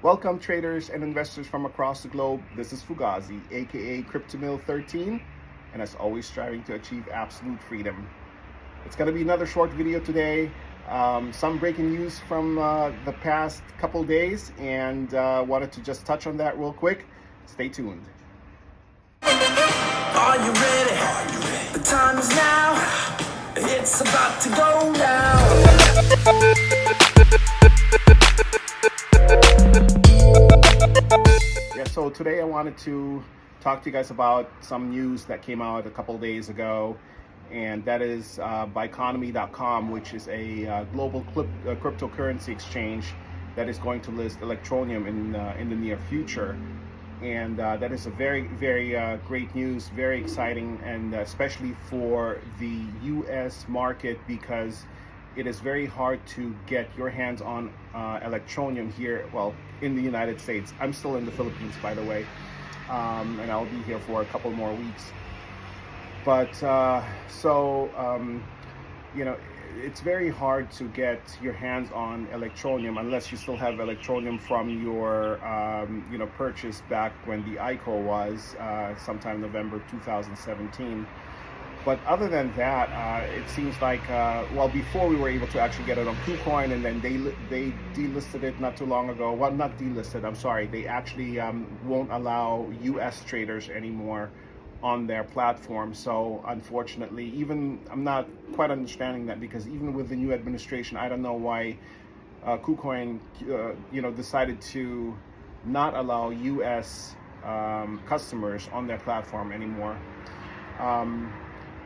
Welcome traders and investors from across the globe. This is Fugazi, aka Cryptomil 13, and as always striving to achieve absolute freedom. It's going to be another short video today. Some breaking news from the past couple days, and wanted to just touch on that real quick. Stay tuned. Are you ready? The time is now. It's about to go down. Yeah, so today I wanted to talk to you guys about some news that came out a couple days ago, and that is Biconomy.com, which is a global cryptocurrency exchange that is going to list Electroneum in the near future. And that is a very, very great news, very exciting, and especially for the U.S. market, because it is very hard to get your hands on Electroneum here, well, in the United States. I'm still in the Philippines, by the way, and I'll be here for a couple more weeks. But it's very hard to get your hands on Electroneum unless you still have Electroneum from your purchase back when the ICO was sometime November 2017. But other than that, it seems like before we were able to actually get it on KuCoin, and then they delisted it not too long ago. Well, not delisted. I'm sorry. They actually won't allow U.S. traders anymore on their platform. So unfortunately, even I'm not quite understanding that, because even with the new administration, I don't know why KuCoin decided to not allow U.S. customers on their platform anymore.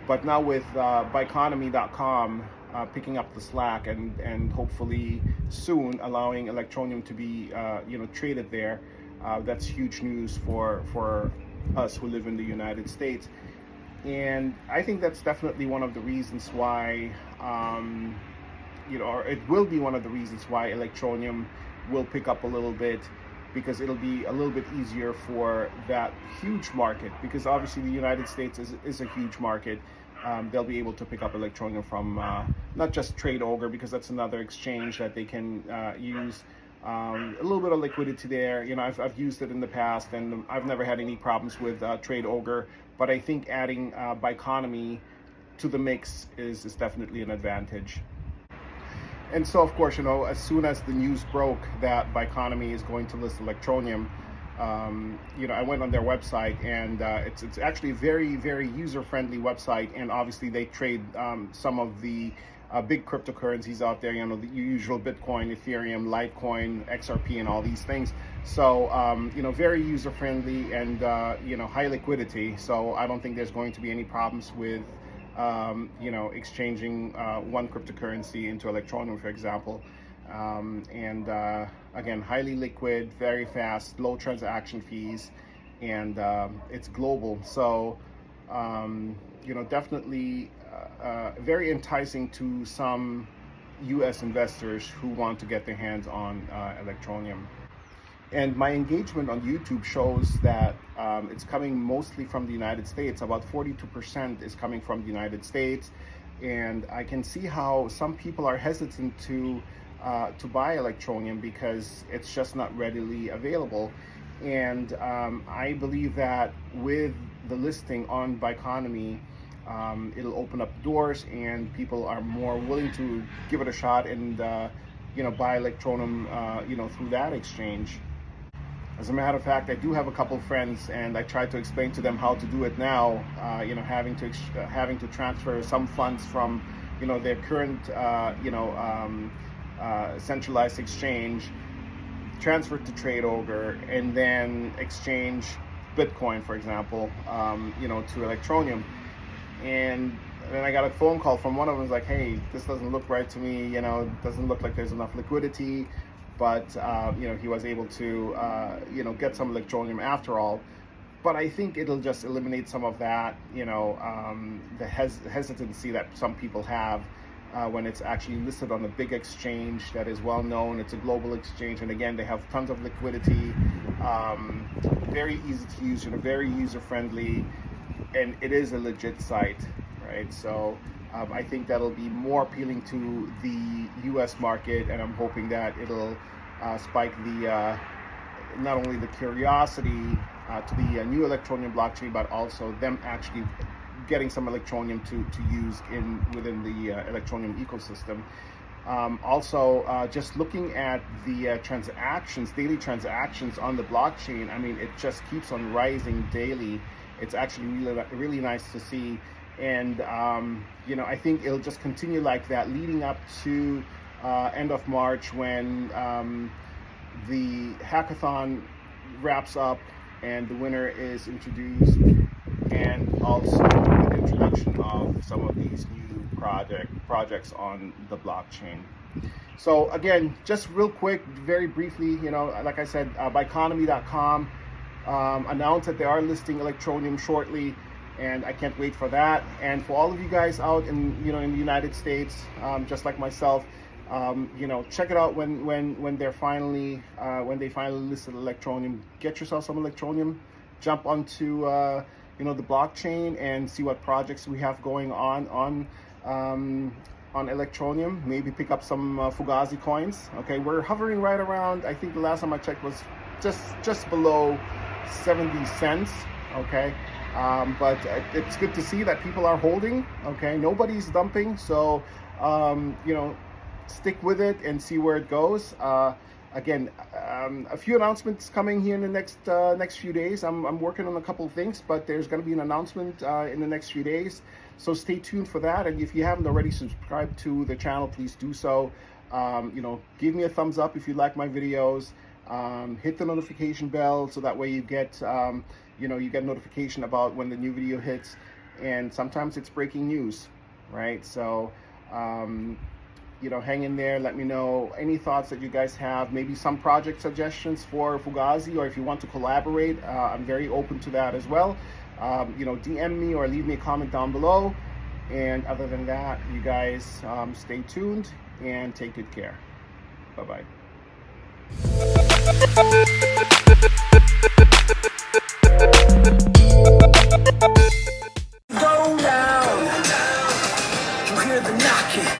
But now with Biconomy.com picking up the slack and hopefully soon allowing Electroneum to be traded there, that's huge news for us who live in the United States. And I think that's definitely one of the reasons why, or it will be one of the reasons why Electroneum will pick up a little bit, because it'll be a little bit easier for that huge market, because obviously the United States is a huge market. They'll be able to pick up Electroneum from not just Trade Ogre, because that's another exchange that they can use. A little bit of liquidity there. I've used it in the past, and I've never had any problems with Trade Ogre. But I think adding Biconomy to the mix is definitely an advantage. And so, of course, as soon as the news broke that Biconomy is going to list Electroneum, I went on their website, and it's actually a very, very user-friendly website. And obviously, they trade some of the big cryptocurrencies out there, the usual Bitcoin, Ethereum, Litecoin, XRP, and all these things. So, very user-friendly and, high liquidity. So I don't think there's going to be any problems with exchanging one cryptocurrency into Electroneum, for example. Again, highly liquid, very fast, low transaction fees, and it's global. So, definitely very enticing to some U.S. investors who want to get their hands on Electroneum. And my engagement on YouTube shows that it's coming mostly from the United States. About 42% is coming from the United States. And I can see how some people are hesitant to buy Electroneum because it's just not readily available. And I believe that with the listing on Biconomy, it'll open up doors, and people are more willing to give it a shot and buy Electroneum through that exchange. As a matter of fact, I do have a couple friends, and I tried to explain to them how to do it now. Having to transfer some funds from their current centralized exchange, transfer to Trade Ogre, and then exchange Bitcoin, for example, to Electroneum. And then I got a phone call from one of them, like, hey, this doesn't look right to me, it doesn't look like there's enough liquidity. But he was able to get some Electroneum after all. But I think it'll just eliminate some of that, the hesitancy that some people have when it's actually listed on a big exchange that is well known. It's a global exchange, and again, they have tons of liquidity, very easy to use, very user friendly, and it is a legit site, right? So I think that'll be more appealing to the U.S. market, and I'm hoping that it'll spike the not only the curiosity to the new Electroneum blockchain, but also them actually getting some Electroneum to use within the Electroneum ecosystem. Also, just looking at the transactions, daily transactions on the blockchain, I mean, it just keeps on rising daily. It's actually really nice to see. And, you know, I think it'll just continue like that leading up to end of March when the hackathon wraps up and the winner is introduced, and also the introduction of some of these new projects on the blockchain. So again, just real quick, very briefly, you know, like I said, Byconomy.com announced that they are listing Electroneum shortly, and I can't wait for that. And for all of you guys out in in the United States, just like myself, you know, check it out when they finally listed Electroneum. Get yourself some Electroneum, jump onto the blockchain and see what projects we have going on Electroneum. Maybe pick up some Fugazi coins. Okay, we're hovering right around, I think the last time I checked was just below 70 cents. Okay, but it's good to see that people are holding. Okay, nobody's dumping, so you know, stick with it and see where it goes. Again, a few announcements coming here in the next few days. I'm working on a couple of things, but there's going to be an announcement in the next few days. So stay tuned for that. And if you haven't already subscribed to the channel, please do so. You know, give me a thumbs up if you like my videos. Hit the notification bell so that way you get you get notification about when the new video hits. And sometimes it's breaking news, right? So you know, hang in there. Let me know any thoughts that you guys have, maybe some project suggestions for Fugazi, or if you want to collaborate, I'm very open to that as well. You know, DM me or leave me a comment down below. And other than that, you guys stay tuned and take good care. Bye-bye.